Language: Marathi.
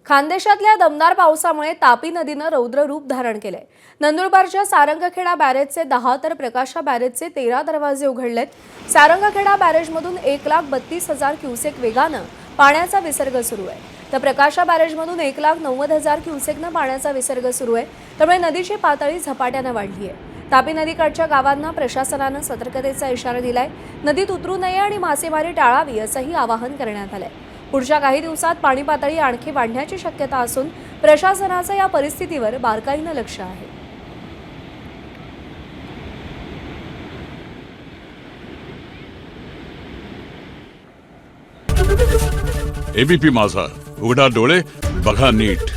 खानदेशातल्या दमदार पावसामुळे तापी नदीनं रौद्र रूप धारण केलंय। नंदुरबारच्या सारंगखेडा बॅरेजचे 10 तर प्रकाशा बॅरेजचे 13 दरवाजे उघडलेत। सारंगखेडा बॅरेजमधून 1,32,000 क्युसेक वेगानं पाण्याचा विसर्ग सुरू आहे, तर प्रकाशा बॅरेजमधून 1,90,000 क्युसेकनं पाण्याचा विसर्ग सुरू आहे। त्यामुळे नदीची पातळी झपाट्यानं वाढली आहे। तापी नदीकाठच्या गावांना प्रशासनानं सतर्कतेचा इशारा दिलाय। नदीत उतरू नये आणि मासेमारी टाळावी असंही आवाहन करण्यात आलंय। पुढच्या काही दिवसात पाणी पातळी आणखी वाढण्याची शक्यता असून प्रशासनाचं या परिस्थितीवर बारकाईनं लक्ष आहे। एबीपी माझा, उघडा डोळे बघा नीट।